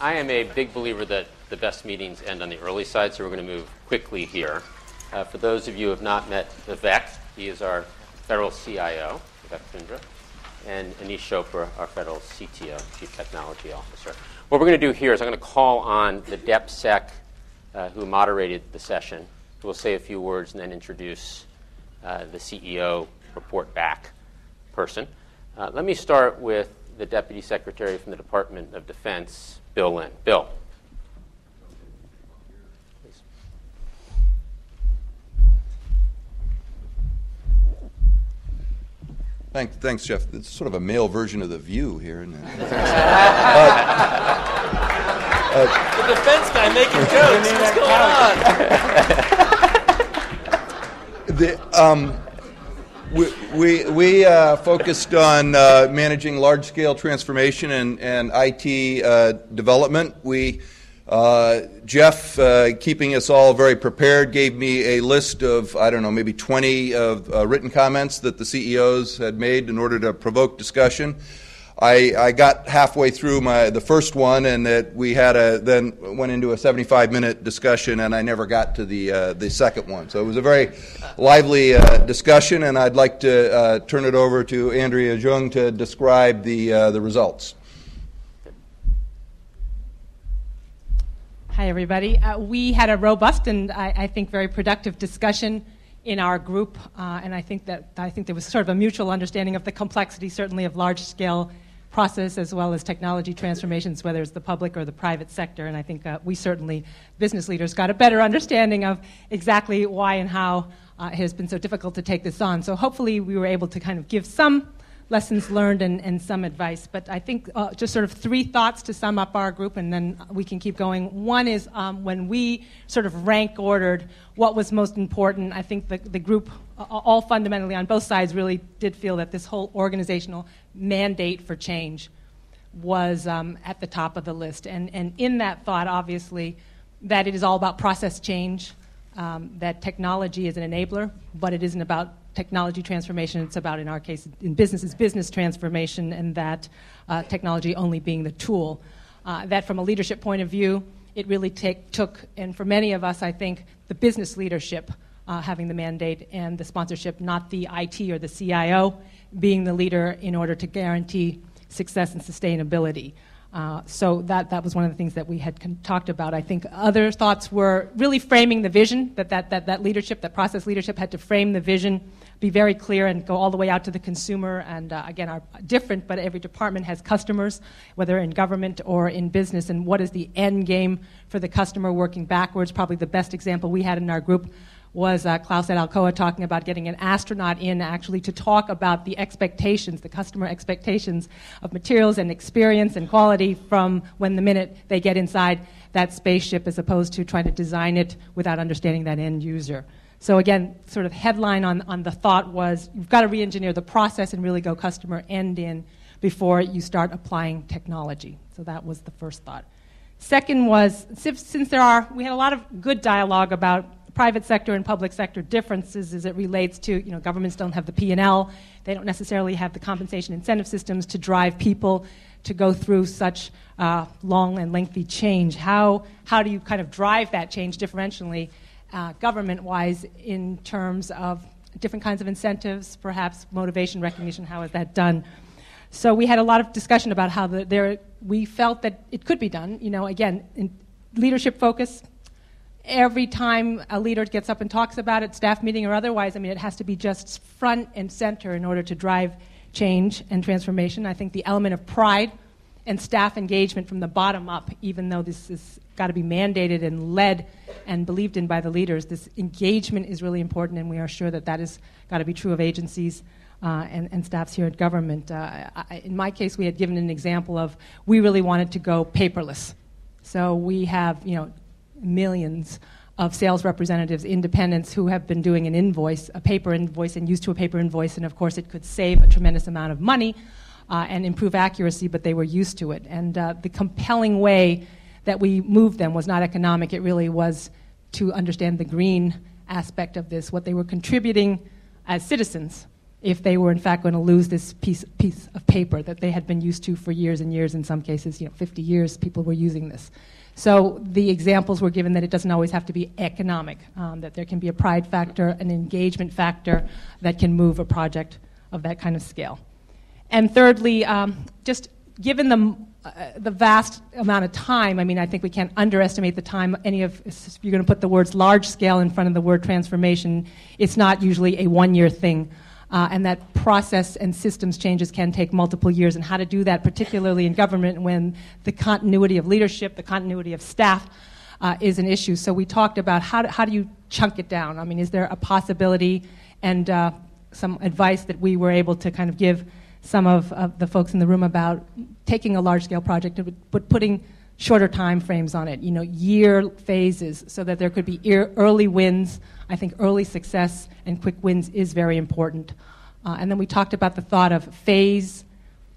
I am a big believer that the best meetings end on the early side, so we're going to move quickly here. For those of you who have not met Vivek, he is our federal CIO, Vivek Kundra, and Anish Chopra, our federal CTO, Chief Technology Officer. What we're going to do here is I'm going to call on the DepSec who moderated the session, who will say a few words and then introduce the CEO report back person. Let me start with the Deputy Secretary from the Department of Defense, Bill Lynn. Bill. Please. Thanks, Jeff. It's sort of a male version of The View here, isn't it? The defense guy making jokes. What's going on? We focused on managing large-scale transformation and IT development. Jeff, keeping us all very prepared, gave me a list of, maybe 20 of written comments that the CEOs had made in order to provoke discussion. I got halfway through the first one, and that we then went into a 75-minute discussion, and I never got to the second one. So it was a very lively discussion, and I'd like to turn it over to Andrea Jung to describe the results. Hi, everybody. We had a robust and I think very productive discussion in our group, and I think there was sort of a mutual understanding of the complexity, certainly of large-scale process as well as technology transformations, whether it's the public or the private sector. And I think we certainly, business leaders, got a better understanding of exactly why and how it has been so difficult to take this on. So hopefully we were able to kind of give some lessons learned and some advice. But I think just sort of three thoughts to sum up our group, and then we can keep going. One is when we sort of rank ordered what was most important, I think the group, all fundamentally on both sides, really did feel that this whole organizational mandate for change was at the top of the list. And in that thought, obviously, that it is all about process change, that technology is an enabler, but it isn't about technology transformation. It's about, in our case, in business transformation, and that technology only being the tool. That from a leadership point of view, it really took, and for many of us, I think, the business leadership having the mandate and the sponsorship, not the IT or the CIO being the leader in order to guarantee success and sustainability. So that was one of the things that we had talked about. I think other thoughts were really framing the vision, that leadership, that process leadership had to frame the vision, be very clear, and go all the way out to the consumer. And again, are different, but every department has customers, whether in government or in business, and what is the end game for the customer working backwards. Probably the best example we had in our group was Klaus at Alcoa talking about getting an astronaut in actually to talk about the expectations, the customer expectations of materials and experience and quality from when the minute they get inside that spaceship, as opposed to trying to design it without understanding that end user. So again, sort of headline on the thought was, you've got to re-engineer the process and really go customer end in before you start applying technology. So that was the first thought. Second was, since we had a lot of good dialogue about private sector and public sector differences as it relates to, governments don't have the P&L, they don't necessarily have the compensation incentive systems to drive people to go through such long and lengthy change. How do you kind of drive that change differentially, government-wise, in terms of different kinds of incentives, perhaps motivation, recognition? How is that done? So we had a lot of discussion about how we felt that it could be done. Again, in leadership focus. Every time a leader gets up and talks about it, staff meeting or otherwise, it has to be just front and center in order to drive change and transformation. I think the element of pride and staff engagement from the bottom up, even though this has got to be mandated and led and believed in by the leaders, this engagement is really important, and we are sure that has got to be true of agencies and staffs here at government. In my case, we had given an example of, we really wanted to go paperless. So we have, millions of sales representatives, independents, who have been doing an invoice, a paper invoice, and used to a paper invoice, and of course it could save a tremendous amount of money and improve accuracy, but they were used to it. And the compelling way that we moved them was not economic, it really was to understand the green aspect of this, what they were contributing as citizens if they were in fact going to lose this piece of paper that they had been used to for years and years, in some cases, 50 years people were using this. So the examples were given that it doesn't always have to be economic, that there can be a pride factor, an engagement factor that can move a project of that kind of scale. And thirdly, just given the vast amount of time, I think we can't underestimate the time if you're going to put the words large scale in front of the word transformation, it's not usually a one-year thing. And that process and systems changes can take multiple years, and how to do that, particularly in government when the continuity of leadership, the continuity of staff is an issue. So we talked about how do you chunk it down? is there a possibility and some advice that we were able to kind of give some of the folks in the room about taking a large-scale project but putting shorter time frames on it, year phases, so that there could be early wins. I think early success and quick wins is very important. And then we talked about the thought of phase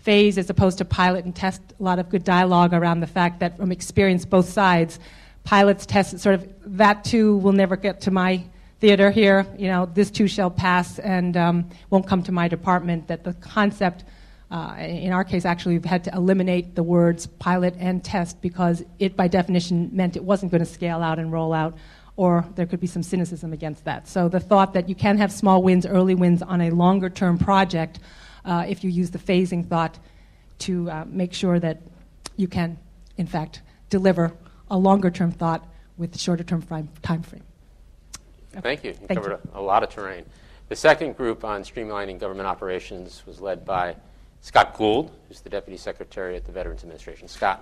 as opposed to pilot and test. A lot of good dialogue around the fact that from experience both sides, pilots, tests, sort of that too will never get to my theater here. This too shall pass and won't come to my department. That the concept, in our case, actually, we've had to eliminate the words pilot and test because it, by definition, meant it wasn't going to scale out and roll out, or there could be some cynicism against that. So the thought that you can have small wins, early wins on a longer-term project if you use the phasing thought to make sure that you can, in fact, deliver a longer-term thought with shorter-term time frame. Okay. Thank you. You covered a lot of terrain. The second group on streamlining government operations was led by Scott Gould, who's the Deputy Secretary at the Veterans Administration. Scott.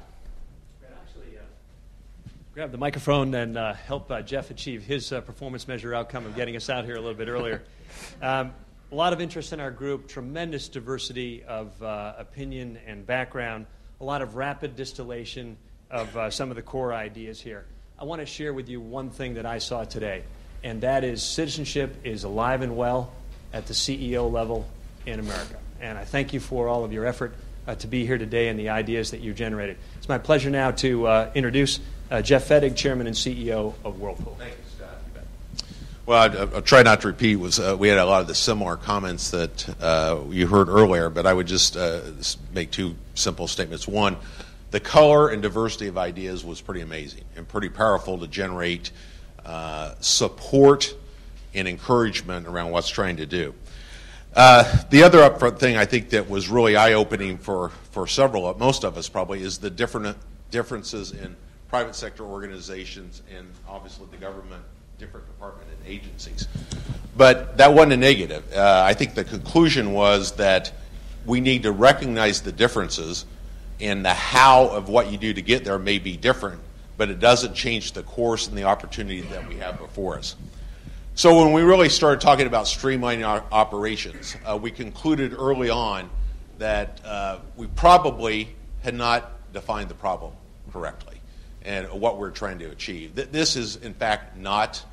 Grab the microphone and help Jeff achieve his performance measure outcome of getting us out here a little bit earlier. A lot of interest in our group, tremendous diversity of opinion and background, a lot of rapid distillation of some of the core ideas here. I want to share with you one thing that I saw today, and that is citizenship is alive and well at the CEO level in America. And I thank you for all of your effort to be here today and the ideas that you generated. It's my pleasure now to introduce Jeff Fettig, Chairman and CEO of Whirlpool. Thank you, Scott. You bet. Well, I'll try not to repeat. We had a lot of the similar comments that you heard earlier, but I would just make two simple statements. One, the color and diversity of ideas was pretty amazing and pretty powerful to generate support and encouragement around what's trying to do. The other upfront thing I think that was really eye-opening for most of us probably, is the differences in private sector organizations and obviously the government, different department and agencies. But that wasn't a negative. I think the conclusion was that we need to recognize the differences, and the how of what you do to get there may be different, but it doesn't change the course and the opportunity that we have before us. So when we really started talking about streamlining our operations, we concluded early on that we probably had not defined the problem correctly and what we're trying to achieve. This is, in fact, not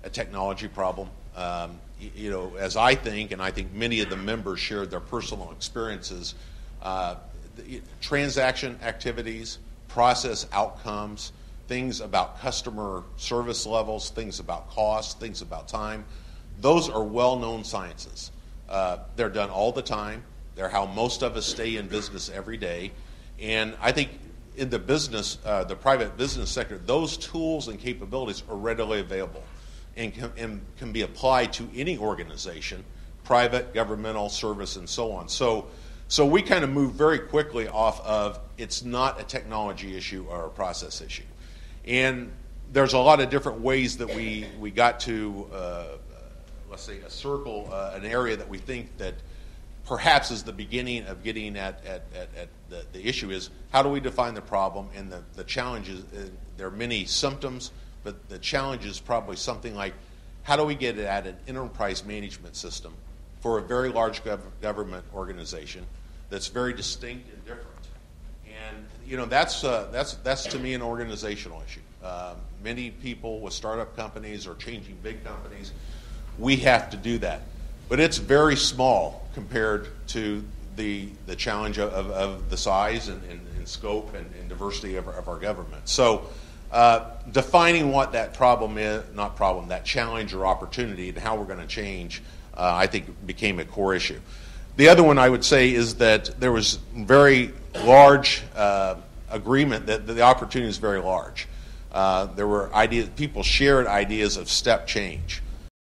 a technology problem. As I think, and I think many of the members shared their personal experiences, transaction activities, process outcomes, things about customer service levels, things about cost, things about time, those are well-known sciences. They're done all the time. They're how most of us stay in business every day. And I think in the business, the private business sector, those tools and capabilities are readily available and can be applied to any organization, private, governmental, service, and so on. So we kind of moved very quickly off of it's not a technology issue or a process issue. And there's a lot of different ways that we got to, let's say, a circle, an area that we think that perhaps is the beginning of getting at the issue is how do we define the problem, and the challenges. There are many symptoms, but the challenge is probably something like how do we get at an enterprise management system for a very large government organization that's very distinct and different. And that's to me an organizational issue. Many people with startup companies or changing big companies, we have to do that. But it's very small compared to the challenge of the size and scope and diversity of our government. So defining what that problem is, that challenge or opportunity, and how we're going to change I think became a core issue. The other one I would say is that there was very large agreement that the opportunity is very large. There were ideas, people shared ideas of step change.